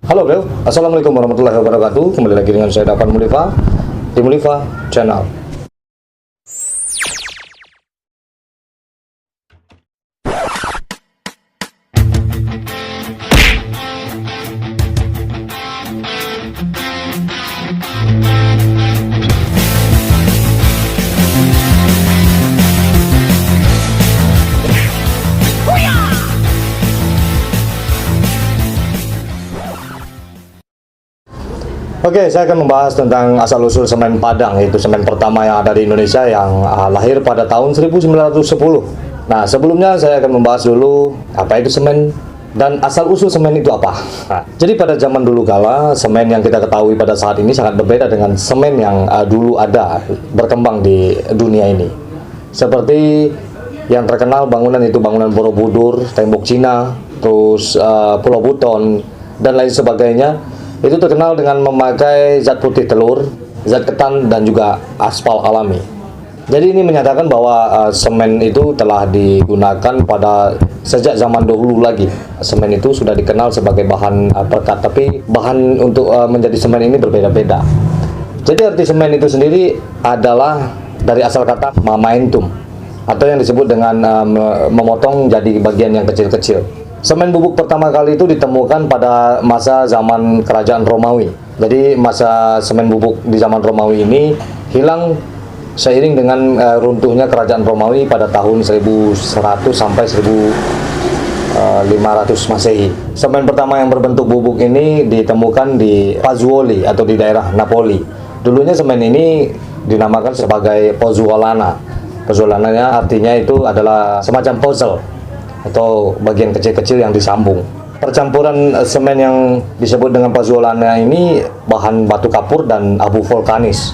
Halo bro, assalamualaikum warahmatullahi wabarakatuh. Kembali lagi dengan saya Davan Mulifa di Mulifa Channel. Oke, saya akan membahas tentang asal-usul semen Padang, yaitu semen pertama yang ada di Indonesia yang lahir pada tahun 1910. Nah, sebelumnya saya akan membahas dulu apa itu semen dan asal-usul semen itu apa. Nah, jadi pada zaman dulu kala, semen yang kita ketahui pada saat ini sangat berbeda dengan semen yang dulu ada berkembang di dunia ini. Seperti yang terkenal bangunan itu bangunan Borobudur, tembok Cina, terus Pulau Buton, dan lain sebagainya. Itu terkenal dengan memakai zat putih telur, zat ketan, dan juga aspal alami. Jadi ini menyatakan bahwa semen itu telah digunakan pada sejak zaman dahulu lagi. Semen itu sudah dikenal sebagai bahan perekat, tapi bahan untuk menjadi semen ini berbeda-beda. Jadi arti semen itu sendiri adalah dari asal kata mamaentum, atau yang disebut dengan memotong jadi bagian yang kecil-kecil. Semen bubuk pertama kali itu ditemukan pada masa zaman kerajaan Romawi. Jadi masa semen bubuk di zaman Romawi ini hilang seiring dengan runtuhnya kerajaan Romawi pada tahun 1100 sampai 1500 Masehi. Semen pertama yang berbentuk bubuk ini ditemukan di Pozzuoli atau di daerah Napoli. Dulunya semen ini dinamakan sebagai pozzuolana. Pozzuolananya artinya itu adalah semacam puzzle atau bagian kecil-kecil yang disambung. Percampuran semen yang disebut dengan pozzuolana ini bahan batu kapur dan abu vulkanis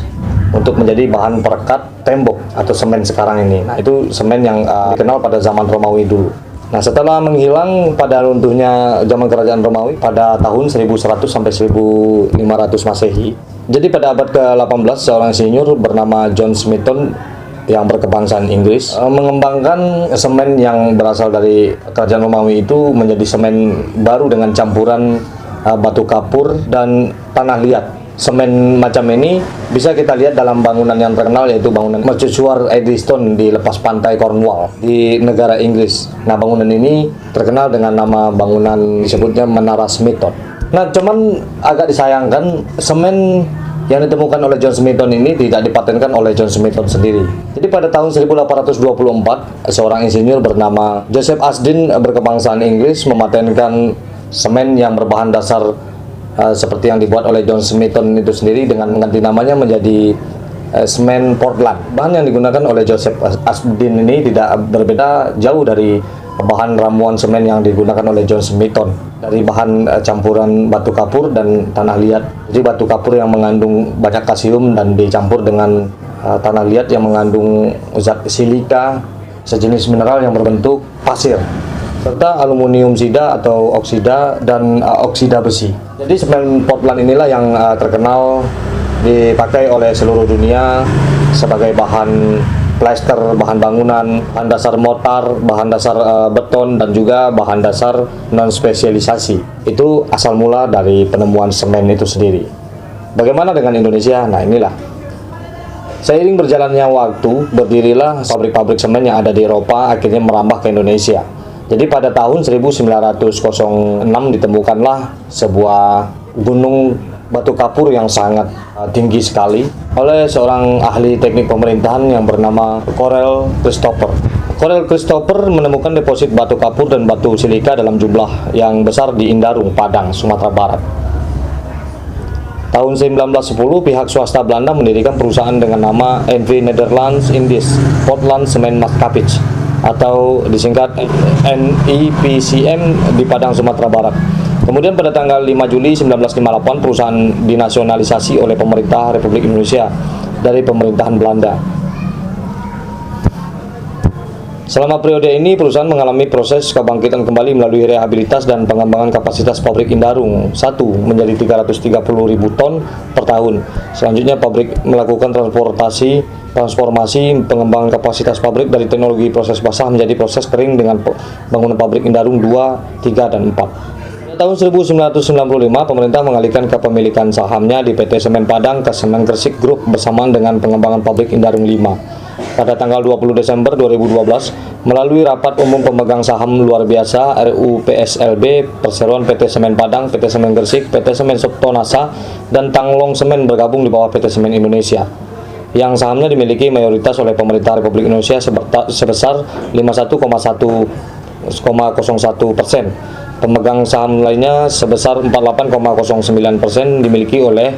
untuk menjadi bahan perekat tembok atau semen sekarang ini. Nah, itu semen yang dikenal pada zaman Romawi dulu. Nah, setelah menghilang pada runtuhnya zaman kerajaan Romawi pada tahun 1100 sampai 1500 Masehi. Jadi pada abad ke-18 seorang insinyur bernama John Smithson yang berkebangsaan Inggris mengembangkan semen yang berasal dari kerajaan Romawi itu menjadi semen baru dengan campuran batu kapur dan tanah liat. Semen macam ini bisa kita lihat dalam bangunan yang terkenal, yaitu bangunan mercusuar Eddystone di lepas pantai Cornwall di negara Inggris. Nah, bangunan ini terkenal dengan nama bangunan disebutnya Menara Smithson. Nah, cuman agak disayangkan semen yang ditemukan oleh John Smithson ini tidak dipatenkan oleh John Smithson sendiri. Jadi pada tahun 1824, seorang insinyur bernama Joseph Asdin berkebangsaan Inggris mematenkan semen yang berbahan dasar seperti yang dibuat oleh John Smithson itu sendiri dengan mengganti namanya menjadi semen Portland. Bahan yang digunakan oleh Joseph Asdin ini tidak berbeda jauh dari bahan ramuan semen yang digunakan oleh John Smithson, dari bahan campuran batu kapur dan tanah liat. Jadi batu kapur yang mengandung banyak kalsium dan dicampur dengan tanah liat yang mengandung zat silika, sejenis mineral yang berbentuk pasir, serta aluminium sida atau oksida dan oksida besi. Jadi semen Portland inilah yang terkenal dipakai oleh seluruh dunia sebagai bahan plester, bahan bangunan, bahan dasar mortar, bahan dasar beton, dan juga bahan dasar non spesialisasi. Itu asal mula dari penemuan semen itu sendiri. Bagaimana dengan Indonesia? Nah, inilah. Seiring berjalannya waktu, berdirilah pabrik-pabrik semen yang ada di Eropa akhirnya merambah ke Indonesia. Jadi pada tahun 1906 ditemukanlah sebuah gunung batu kapur yang sangat tinggi sekali oleh seorang ahli teknik pemerintahan yang bernama Corel Christopher. Corel Christopher menemukan deposit batu kapur dan batu silika dalam jumlah yang besar di Indarung, Padang, Sumatera Barat. Tahun 1910, pihak swasta Belanda mendirikan perusahaan dengan nama NV Nederlands Indies Portland Cement Maatschappij atau disingkat NIPCM di Padang, Sumatera Barat. Kemudian pada tanggal 5 Juli 1958 perusahaan dinasionalisasi oleh pemerintah Republik Indonesia dari pemerintahan Belanda. Selama periode ini perusahaan mengalami proses kebangkitan kembali melalui rehabilitas dan pengembangan kapasitas pabrik Indarung 1 menjadi 330.000 ton per tahun. Selanjutnya pabrik melakukan transformasi pengembangan kapasitas pabrik dari teknologi proses basah menjadi proses kering dengan bangunan pabrik Indarung 2, 3, dan 4. Tahun 1995, pemerintah mengalihkan kepemilikan sahamnya di PT Semen Padang ke Semen Gresik Group bersamaan dengan pengembangan pabrik Indarung 5. Pada tanggal 20 Desember 2012, melalui rapat umum pemegang saham luar biasa RUPSLB, perseroan PT Semen Padang, PT Semen Gresik, PT Semen Septonasa, dan Tanglong Semen bergabung di bawah PT Semen Indonesia, yang sahamnya dimiliki mayoritas oleh pemerintah Republik Indonesia sebesar 51,01%. Pemegang saham lainnya sebesar 48,09% dimiliki oleh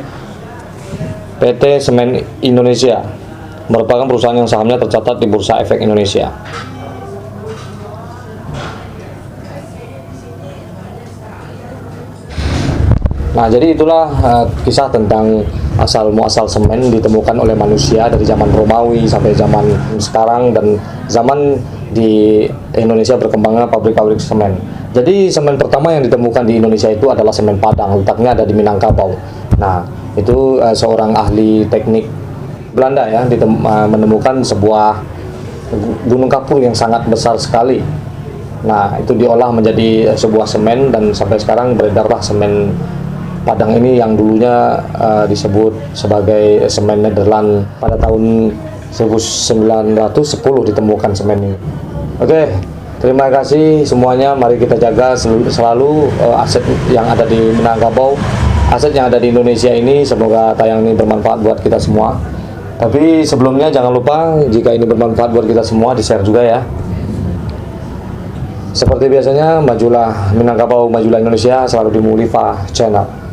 PT Semen Indonesia, merupakan perusahaan yang sahamnya tercatat di Bursa Efek Indonesia. Nah, jadi itulah kisah tentang asal muasal semen ditemukan oleh manusia dari zaman Romawi sampai zaman sekarang, dan zaman di Indonesia berkembangnya pabrik-pabrik semen. Jadi semen pertama yang ditemukan di Indonesia itu adalah Semen Padang, letaknya ada di Minangkabau. Nah, itu seorang ahli teknik Belanda ya menemukan sebuah gunung kapur yang sangat besar sekali. Nah, itu diolah menjadi sebuah semen, dan sampai sekarang beredarlah semen Padang ini yang dulunya disebut sebagai semen Nederland. Pada tahun 1910 ditemukan semen ini. Oke, terima kasih semuanya. Mari kita jaga selalu aset yang ada di Minangkabau, aset yang ada di Indonesia ini. Semoga tayang ini bermanfaat buat kita semua. Tapi sebelumnya jangan lupa, jika ini bermanfaat buat kita semua, di-share juga ya. Seperti biasanya, majulah Minangkabau, majulah Indonesia, selalu di Mulifa Channel.